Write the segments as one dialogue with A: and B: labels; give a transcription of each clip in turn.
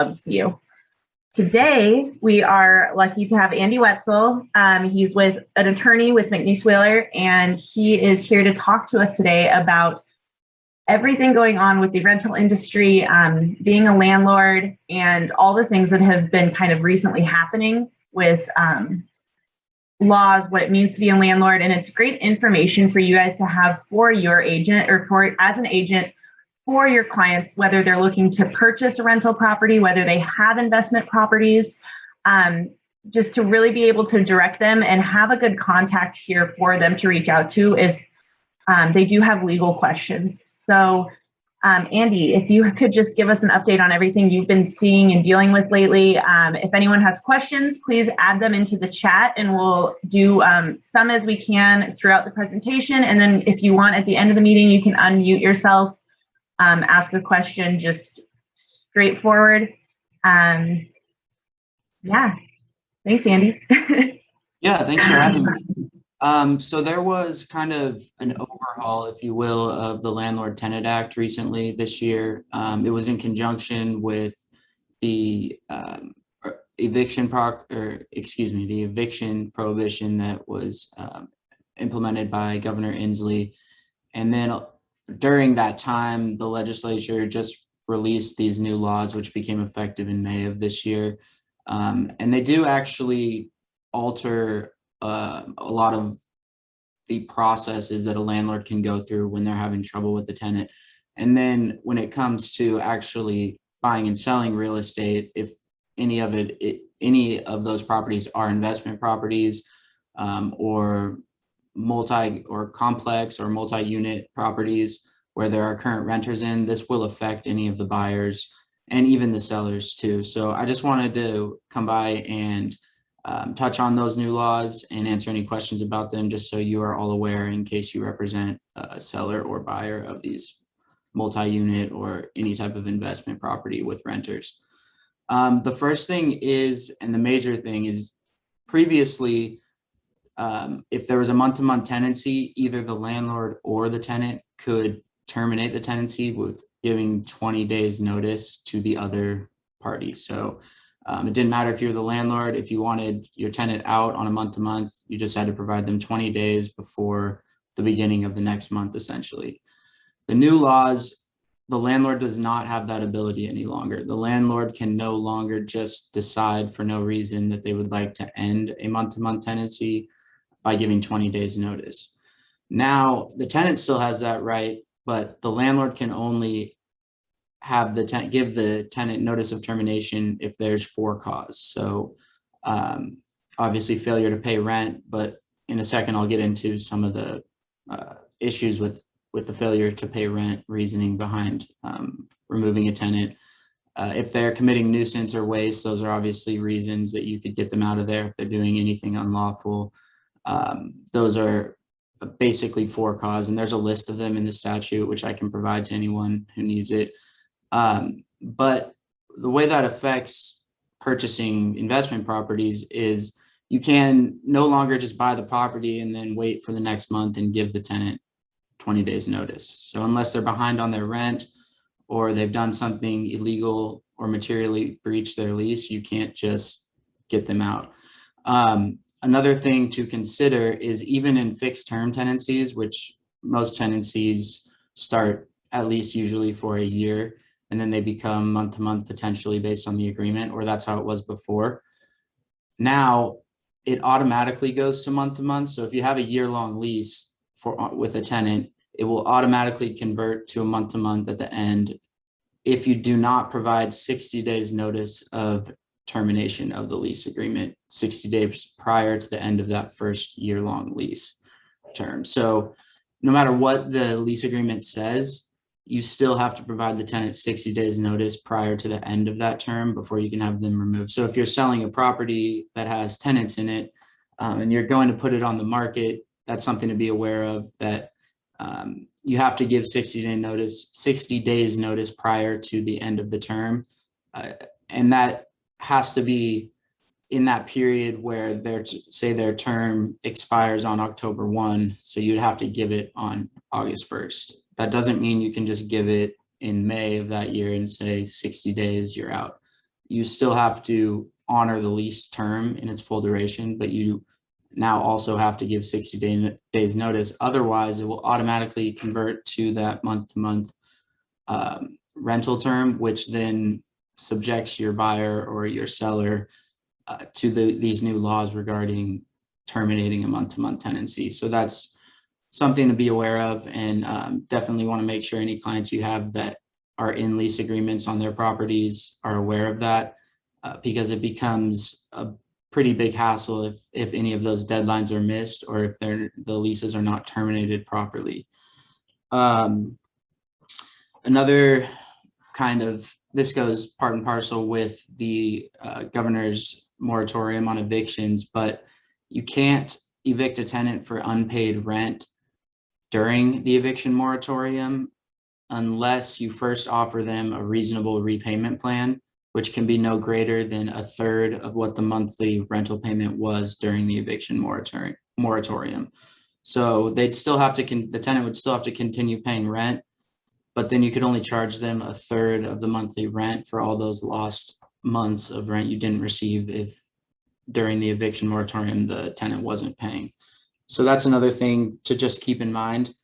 A: loves you. Today, we are lucky to have Andy Wetzel. He's with an attorney with McNeese Wheeler, and he is here to talk to us today about everything going on with the rental industry, being a landlord, and all the things that have been kind of recently happening with laws, what it means to be a landlord. And it's great information for you guys to have for your agent or for as an agent for your clients, whether they're looking to purchase a rental property, whether they have investment properties, just to really be able to direct them and have a good contact here for them to reach out to if they do have legal questions. So Andy, if you could just give us an update on everything you've been seeing and dealing with lately. If anyone has questions, please add them into the chat and we'll do some as we can throughout the presentation. And then if you want at the end of the meeting, you can unmute yourself, ask a question, just straightforward. Yeah, thanks, Andy.
B: Yeah, thanks for having me. So there was kind of an overhaul, if you will, of the Landlord-Tenant Act recently this year. It was in conjunction with the eviction prohibition that was implemented by Governor Inslee. And then during that time, the legislature just released these new laws, which became effective in May of this year. And they do actually alter a lot of the processes that a landlord can go through when they're having trouble with the tenant. And then when it comes to actually buying and selling real estate, if any of those properties are investment properties or complex or multi-unit properties where there are current renters in, this will affect any of the buyers and even the sellers too. So I just wanted to come by and touch on those new laws and answer any questions about them, just so you are all aware in case you represent a seller or buyer of these multi-unit or any type of investment property with renters. The first thing is, and the major thing is, previously, if there was a month-to-month tenancy, either the landlord or the tenant could terminate the tenancy with giving 20 days notice to the other party. So it didn't matter if you're the landlord. If you wanted your tenant out on a month-to-month, you just had to provide them 20 days before the beginning of the next month, essentially. The new laws, the landlord does not have that ability any longer. The landlord can no longer just decide for no reason that they would like to end a month-to-month tenancy by giving 20 days notice. Now, the tenant still has that right, but the landlord can only have give the tenant notice of termination if there's for cause. So obviously failure to pay rent, but in a second I'll get into some of the issues with the failure to pay rent reasoning behind removing a tenant. If they're committing nuisance or waste, those are obviously reasons that you could get them out of there. If they're doing anything unlawful, those are basically for cause, and there's a list of them in the statute, which I can provide to anyone who needs it. But the way that affects purchasing investment properties is you can no longer just buy the property and then wait for the next month and give the tenant 20 days notice. So unless they're behind on their rent or they've done something illegal or materially breached their lease, you can't just get them out. Another thing to consider is even in fixed term tenancies, which most tenancies start at least usually for a year, and then they become month to month potentially based on the agreement, or that's how it was before. Now it automatically goes to month. So if you have a year-long lease with a tenant, it will automatically convert to a month at the end if you do not provide 60 days notice of termination of the lease agreement, 60 days prior to the end of that first year-long lease term. So no matter what the lease agreement says, you still have to provide the tenant 60 days notice prior to the end of that term before you can have them removed. So if you're selling a property that has tenants in it and you're going to put it on the market, that's something to be aware of, that you have to give 60 days notice prior to the end of the term. And that has to be in that period where their term expires on October 1. So you'd have to give it on August 1st. That doesn't mean you can just give it in May of that year and say 60 days, you're out. you still have to honor the lease term in its full duration, but you now also have to give 60 days notice. Otherwise, it will automatically convert to that month-to-month rental term, which then subjects your buyer or your seller to these new laws regarding terminating a month-to-month tenancy. So that's something to be aware of, and definitely want to make sure any clients you have that are in lease agreements on their properties are aware of that, because it becomes a pretty big hassle if any of those deadlines are missed, or if the leases are not terminated properly. Another kind of, this goes part and parcel with the governor's moratorium on evictions, but you can't evict a tenant for unpaid rent during the eviction moratorium unless you first offer them a reasonable repayment plan, which can be no greater than a third of what the monthly rental payment was during the eviction moratorium. So they'd still have to, the tenant would still have to continue paying rent, but then you could only charge them a third of the monthly rent for all those lost months of rent you didn't receive if during the eviction moratorium the tenant wasn't paying. So that's another thing to just keep in mind.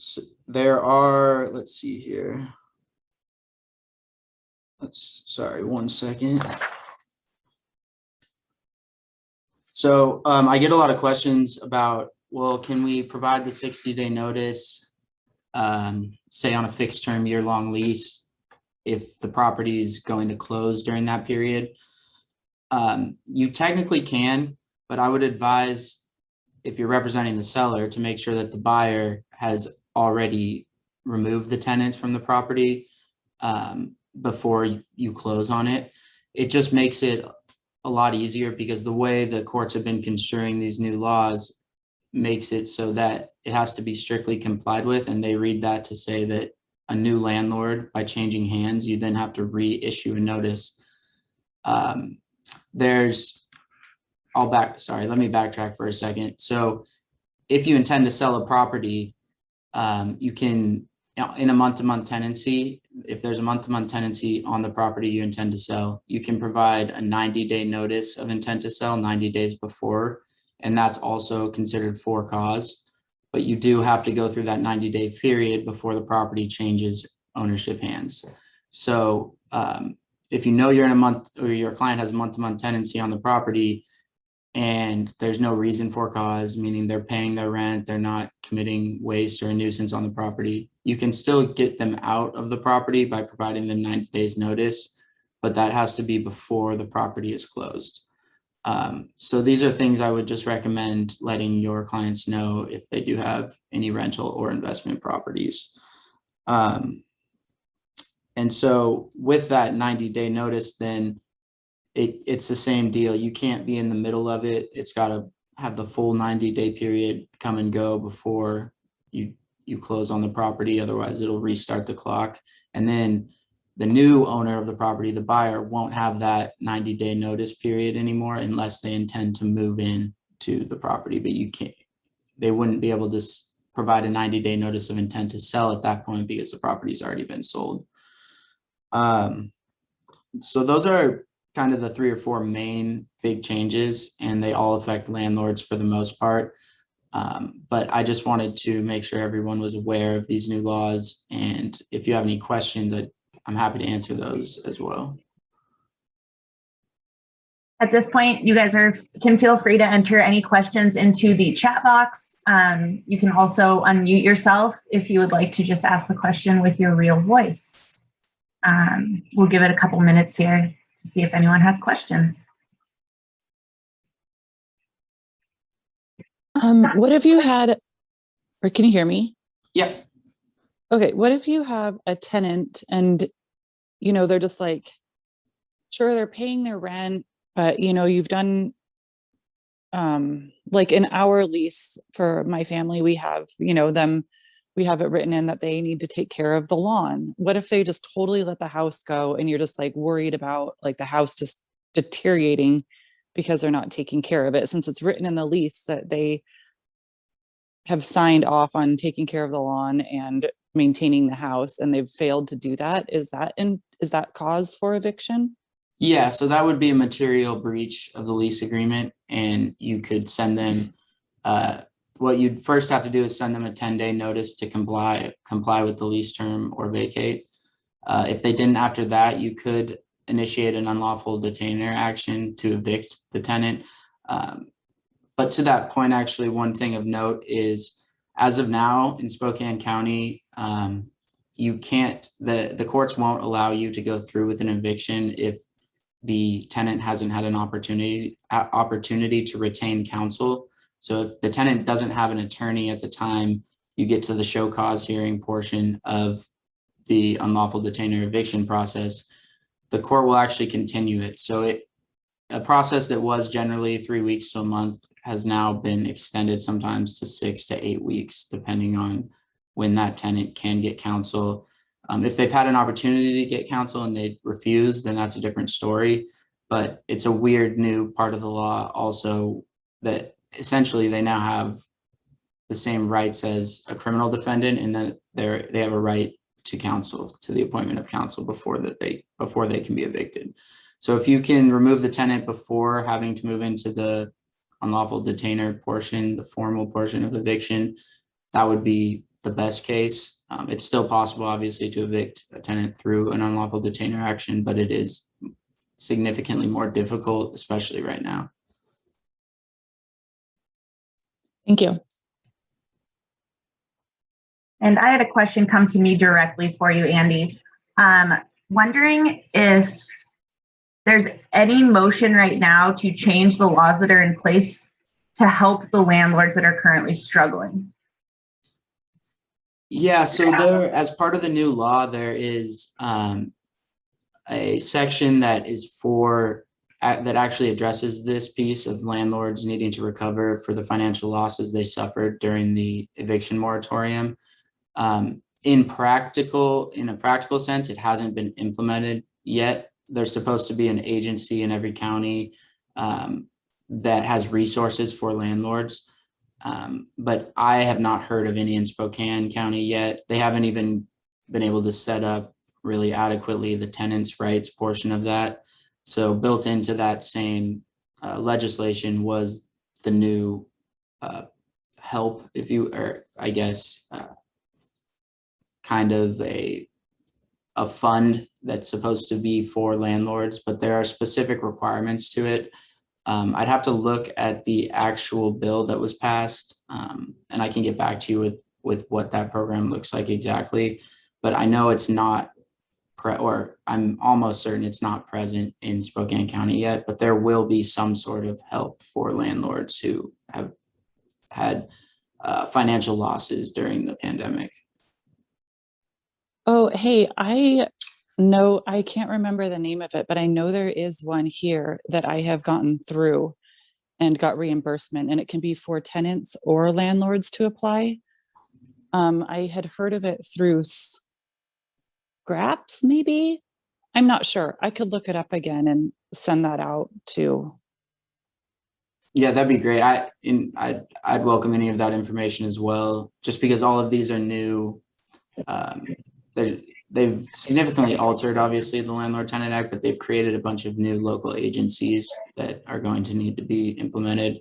B: So there are, let's see here. Sorry, 1 second. So I get a lot of questions about, well, can we provide the 60-day notice, say on a fixed term year-long lease, if the property is going to close during that period? You technically can, but I would advise, if you're representing the seller, to make sure that the buyer has already removed the tenants from the property before you close on it. It just makes it a lot easier, because the way the courts have been construing these new laws makes it so that it has to be strictly complied with, and they read that to say that a new landlord, by changing hands, you then have to reissue a notice. Let me backtrack for a second. So if you intend to sell a property, you can, in a month-to-month tenancy, if there's a month-to-month tenancy on the property you intend to sell, you can provide a 90-day notice of intent to sell 90 days before, and that's also considered for cause. But you do have to go through that 90-day period before the property changes ownership hands. So if you know you're in a month, or your client has a month-to-month tenancy on the property, and there's no reason for cause, meaning they're paying their rent, they're not committing waste or a nuisance on the property, you can still get them out of the property by providing them 90 days notice, but that has to be before the property is closed. So these are things I would just recommend letting your clients know if they do have any rental or investment properties. And so with that 90-day notice, then it's the same deal. You can't be in the middle of it. It's got to have the full 90-day period come and go before you close on the property. Otherwise, it'll restart the clock. And then the new owner of the property, the buyer, won't have that 90-day notice period anymore unless they intend to move in to the property. But they wouldn't be able to provide a 90-day notice of intent to sell at that point, because the property's already been sold. So those are kind of the 3 or 4 main big changes, and they all affect landlords for the most part. But I just wanted to make sure everyone was aware of these new laws. And if you have any questions, I'm happy to answer those as well.
A: At this point, you guys can feel free to enter any questions into the chat box. You can also unmute yourself if you would like to just ask the question with your real voice. We'll give it a couple minutes here to see if anyone has questions.
C: What if you had, or can you hear me?
B: Yeah.
C: Okay. What if you have a tenant and, they're just like, sure, they're paying their rent, but, you've done, like an hour lease for my family. We have, we have it written in that they need to take care of the lawn. What if they just totally let the house go, and you're just like worried about like the house just deteriorating because they're not taking care of it, since it's written in the lease that they have signed off on taking care of the lawn and maintaining the house and they've failed to do that, is that cause for eviction?
B: Yeah, so that would be a material breach of the lease agreement, and you could send them, what you'd first have to do is send them a 10-day notice to comply with the lease term or vacate. If they didn't after that, you could initiate an unlawful detainer action to evict the tenant. But to that point, actually, one thing of note is, as of now in Spokane County, you can't, the courts won't allow you to go through with an eviction if the tenant hasn't had an opportunity to retain counsel. So if the tenant doesn't have an attorney at the time you get to the show cause hearing portion of the unlawful detainer eviction process, the court will actually continue it. So a process that was generally 3 weeks to a month has now been extended sometimes to 6 to 8 weeks, depending on when that tenant can get counsel. If they've had an opportunity to get counsel and they refuse, then that's a different story. But it's a weird new part of the law also, that essentially they now have the same rights as a criminal defendant, and that they have a right to counsel, to the appointment of counsel before they can be evicted. So if you can remove the tenant before having to move into the unlawful detainer portion, the formal portion of eviction, that would be the best case. It's still possible, obviously, to evict a tenant through an unlawful detainer action, but it is significantly more difficult, especially right now.
C: Thank you.
A: And I had a question come to me directly for you, Andy. Wondering if there's any motion right now to change the laws that are in place to help the landlords that are currently struggling.
B: Yeah, so there, as part of the new law, there is a section that is that actually addresses this piece of landlords needing to recover for the financial losses they suffered during the eviction moratorium. In a practical sense, it hasn't been implemented yet. There's supposed to be an agency in every county that has resources for landlords. But I have not heard of any in Spokane County yet. They haven't even been able to set up really adequately the tenants' rights portion of that. So built into that same legislation was the new help, I guess, kind of a fund that's supposed to be for landlords, but there are specific requirements to it. I'd have to look at the actual bill that was passed, and I can get back to you with what that program looks like exactly. But I know it's not, or I'm almost certain it's not present in Spokane County yet, but there will be some sort of help for landlords who have had financial losses during the pandemic.
C: Oh, hey, I can't remember the name of it, but I know there is one here that I have gotten through and got reimbursement, and it can be for tenants or landlords to apply. I had heard of it through Scraps, maybe. I'm not sure. I could look it up again and send that out too.
B: Yeah, that'd be great. I'd welcome any of that information as well, just because all of these are new. They've significantly altered, obviously, the Landlord Tenant Act, but they've created a bunch of new local agencies that are going to need to be implemented.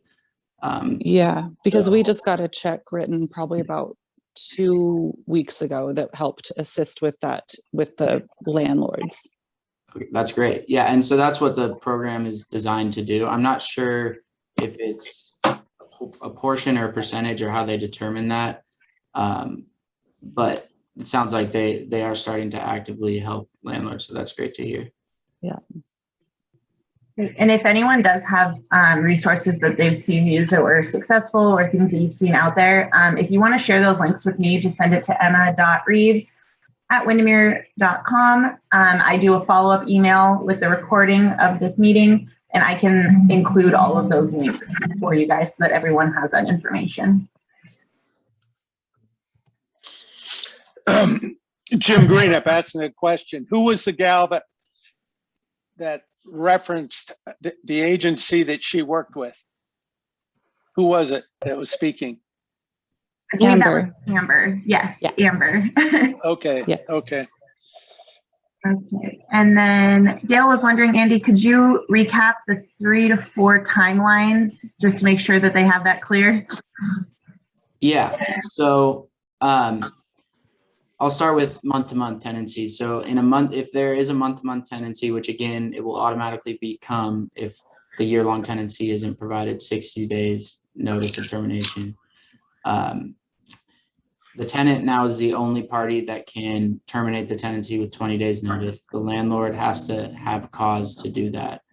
C: Yeah, because we just got a check written probably about 2 weeks ago that helped assist with that, with the landlords.
B: Okay, that's great. Yeah, and so that's what the program is designed to do. I'm not sure if it's a portion or a percentage or how they determine that, but it sounds like they are starting to actively help landlords, so that's great to hear.
C: Yeah.
A: And if anyone does have resources that they've seen used that were successful, or things that you've seen out there, if you want to share those links with me, just send it to emma.reeves@windermere.com. I do a follow-up email with the recording of this meeting, and I can include all of those links for you guys so that everyone has that information.
D: Jim Greenup asking a question. Who was the gal that referenced the agency that she worked with? Who was it that was speaking?
A: I believe that was
C: Amber.
A: Amber. Yes,
C: Yeah.
A: Amber.
D: Okay,
C: Yeah.
D: okay.
A: Okay. And then Dale was wondering, Andy, could you recap the 3 to 4 timelines just to make sure that they have that clear?
B: Yeah, so I'll start with month-to-month tenancies. So in a month, if there is a month-to-month tenancy, which again, it will automatically become if the year-long tenancy isn't provided 60 days notice of termination. The tenant now is the only party that can terminate the tenancy with 20 days notice. The landlord has to have cause to do that.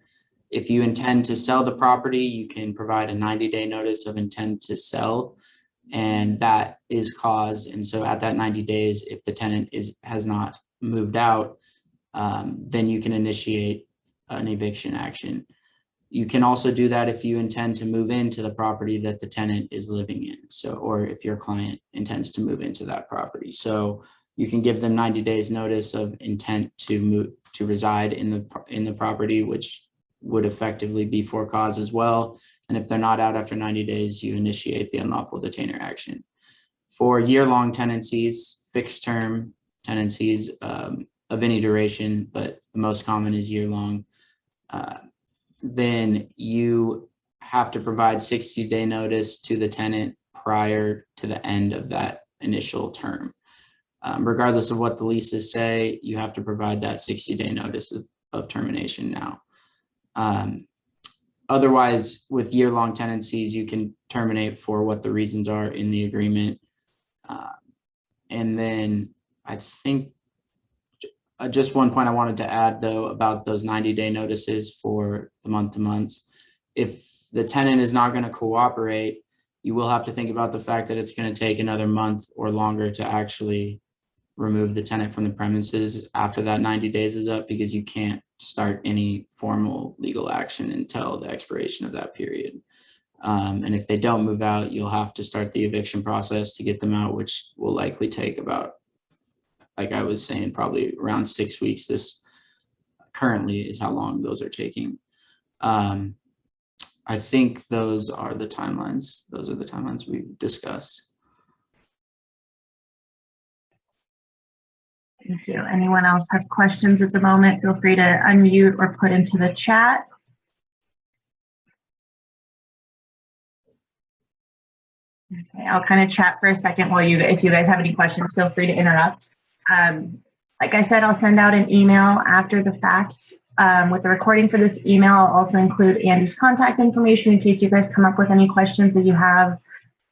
B: If you intend to sell the property, you can provide a 90-day notice of intent to sell, and that is cause. And so at that 90 days, if the tenant has not moved out, then you can initiate an eviction action. You can also do that if you intend to move into the property that the tenant is living in. So, or if your client intends to move into that property. So you can give them 90 days notice of intent to move, to reside in the property, which would effectively be for cause as well. And if they're not out after 90 days, you initiate the unlawful detainer action. For year-long tenancies, fixed term tenancies of any duration, but the most common is year-long, then you have to provide 60-day notice to the tenant prior to the end of that initial term. Regardless of what the leases say, you have to provide that 60-day notice of termination now. Otherwise, with year-long tenancies, you can terminate for what the reasons are in the agreement. And then I think just one point I wanted to add, though, about those 90-day notices for the month-to-month. If the tenant is not going to cooperate, you will have to think about the fact that it's going to take another month or longer to actually remove the tenant from the premises after that 90 days is up, because you can't start any formal legal action until the expiration of that period. And if they don't move out, you'll have to start the eviction process to get them out, which will likely take about, like I was saying, probably around 6 weeks. This currently is how long those are taking. I think those are the timelines. Those are the timelines we discussed.
A: Thank you. Anyone else have questions at the moment? Feel free to unmute or put into the chat. Okay, I'll kind of chat for a second while if you guys have any questions, feel free to interrupt. Like I said, I'll send out an email after the fact with the recording for this email. I'll also include Andy's contact information in case you guys come up with any questions that you have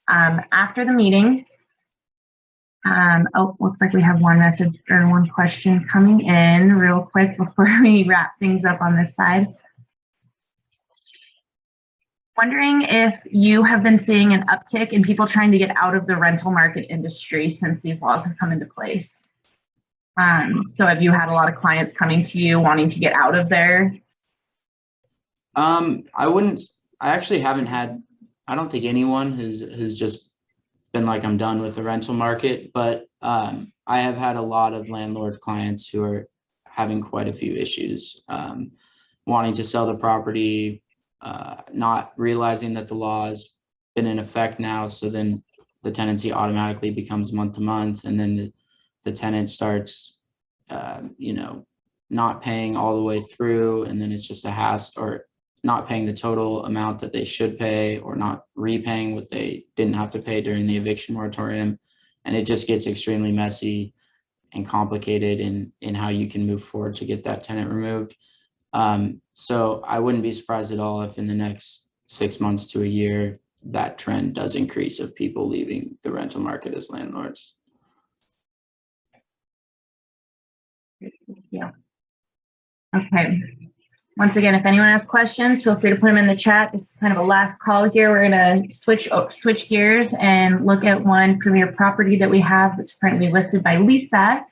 A: after the meeting. Oh, looks like we have one message or one question coming in real quick before we wrap things up on this side. Wondering if you have been seeing an uptick in people trying to get out of the rental market industry since these laws have come into place. So have you had a lot of clients coming to you wanting to get out of there?
B: I actually haven't had, I don't think anyone who's just been like, I'm done with the rental market, but I have had a lot of landlord clients who are having quite a few issues, wanting to sell the property, not realizing that the law has been in effect now. So then the tenancy automatically becomes month to month, and then the tenant starts, not paying all the way through, and then it's just a hassle, or not paying the total amount that they should pay, or not repaying what they didn't have to pay during the eviction moratorium. And it just gets extremely messy and complicated in how you can move forward to get that tenant removed. So I wouldn't be surprised at all if in the next 6 months to a year, that trend does increase of people leaving the rental market as landlords.
A: Yeah. Okay. Once again, if anyone has questions, feel free to put them in the chat. This is kind of a last call here. We're going to switch gears and look at one premier property that we have that's currently listed by Lisa.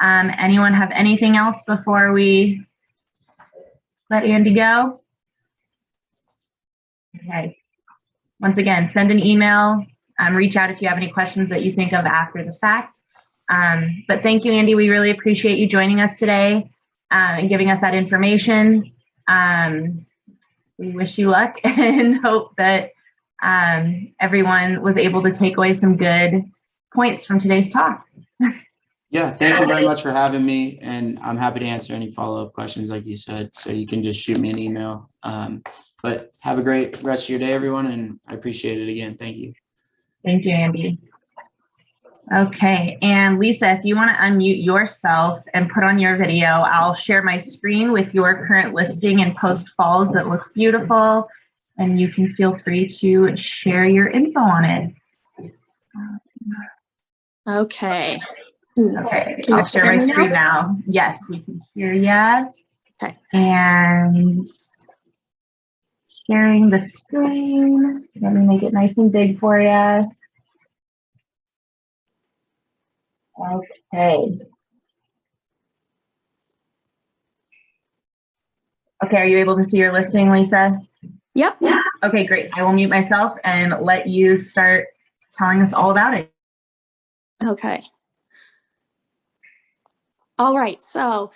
A: Anyone have anything else before we let Andy go? Okay. Once again, send an email, reach out if you have any questions that you think of after the fact. But thank you, Andy. We really appreciate you joining us today and giving us that information. We wish you luck and hope that everyone was able to take away some good points from today's talk.
B: Yeah, thank you very much for having me, and I'm happy to answer any follow-up questions like you said, so you can just shoot me an email. But have a great rest of your day, everyone, and I appreciate it again. Thank you.
A: Thank you, Andy. Okay, and Lisa, if you want to unmute yourself and put on your video, I'll share my screen with your current listing in Post Falls that looks beautiful, and you can feel free to share your info on it.
E: Okay.
A: Okay,
E: Can you
A: I'll share
E: hear
A: my
E: me
A: screen
E: now?
A: now. Yes, we can hear you.
E: Okay.
A: And sharing the screen. Let me make it nice and big for you. Okay. Okay, are you able to see your listing, Lisa?
E: Yep.
A: Okay, great. I will mute myself and let you start telling us all about it.
E: Okay. All right. So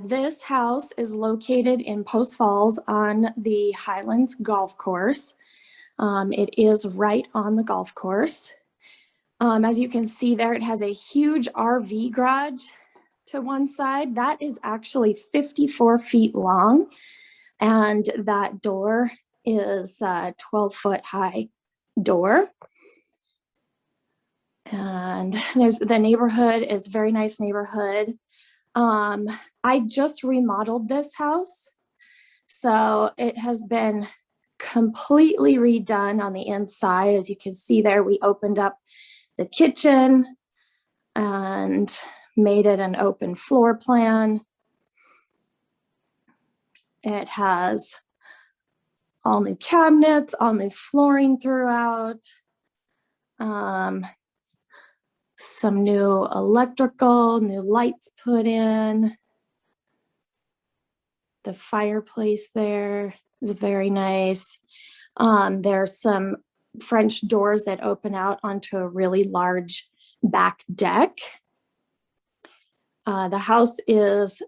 E: this house is located in Post Falls on the Highlands Golf Course. It is right on the golf course. As you can see there, it has a huge RV garage to one side. That is actually 54 feet long. And that door is a 12-foot high door. And the neighborhood is a very nice neighborhood. I just remodeled this house. So it has been completely redone on the inside. As you can see there, we opened up the kitchen and made it an open floor plan. It has all new cabinets, all new flooring throughout. Some new electrical, new lights put in. The fireplace there is very nice. There's some French doors that open out onto a really large back deck. The house is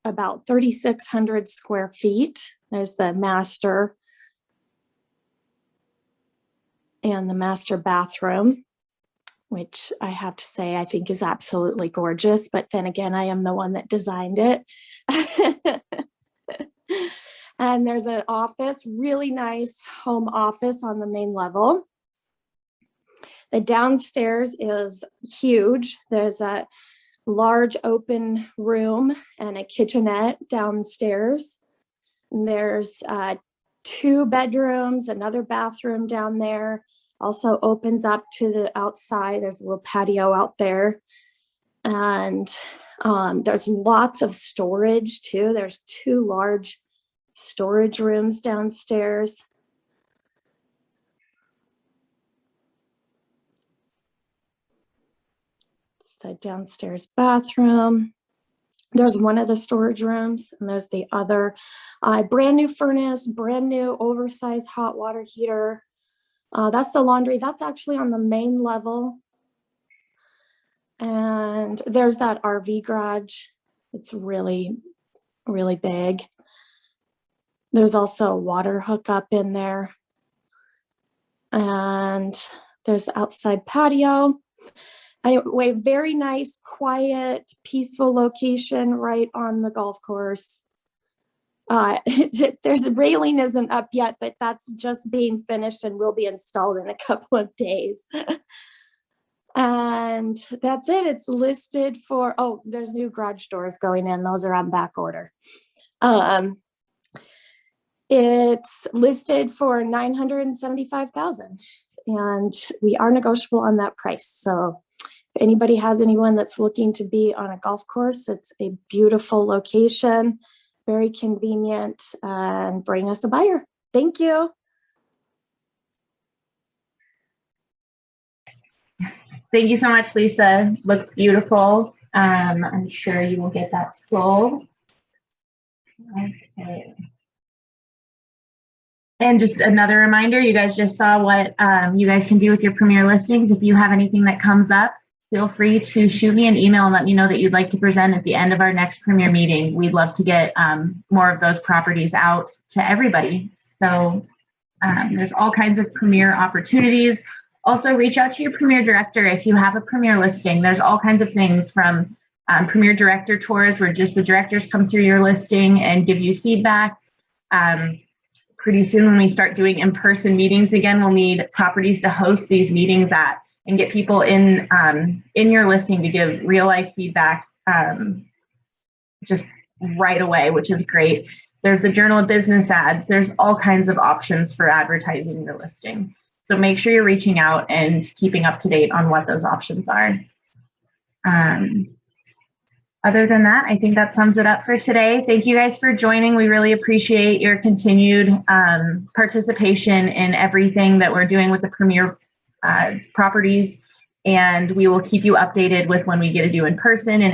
E: about 3,600 square feet. There's the master and the master bathroom, which I have to say I think is absolutely gorgeous. But then again, I am the one that designed it. And there's an office, really nice home office on the main level. The downstairs is huge. There's a large open room and a kitchenette downstairs. And there's 2 bedrooms, another bathroom down there. Also opens up to the outside. There's a little patio out there. And there's lots of storage too. There's 2 large storage rooms downstairs. It's the downstairs bathroom. There's one of the storage rooms, and there's the other. Brand new furnace, brand new oversized hot water heater. That's the laundry. That's actually on the main level. And there's that RV garage. It's really, really big. There's also a water hookup in there. And there's the outside patio. Anyway, very nice, quiet, peaceful location right on the golf course. There's a railing isn't up yet, but that's just being finished and will be installed in a couple of days. And that's it. It's listed for, oh, there's new garage doors going in. Those are on back order. It's listed for $975,000, and we are negotiable on that price. So if anybody has anyone that's looking to be on a golf course, it's a beautiful location, very convenient, and bring us a buyer. Thank you.
A: Thank you so much, Lisa. Looks beautiful. I'm sure you will get that sold. Okay. And just another reminder, you guys just saw what you guys can do with your premier listings. If you have anything that comes up, feel free to shoot me an email and let me know that you'd like to present at the end of our next premier meeting. We'd love to get more of those properties out to everybody. So There's all kinds of Premier opportunities. Also, reach out to your Premier director if you have a Premier listing. There's all kinds of things from Premier director tours where just the directors come through your listing and give you feedback. Pretty soon when we start doing in-person meetings again, we'll need properties to host these meetings at and get people in your listing to give real life feedback just right away, which is great. There's the Journal of Business ads. There's all kinds of options for advertising your listing. So make sure you're reaching out and keeping up to date on what those options are. Other than that, I think that sums it up for today. Thank you guys for joining. We really appreciate your continued participation in everything that we're doing with the Premier properties. And we will keep you updated with when we get to do in person and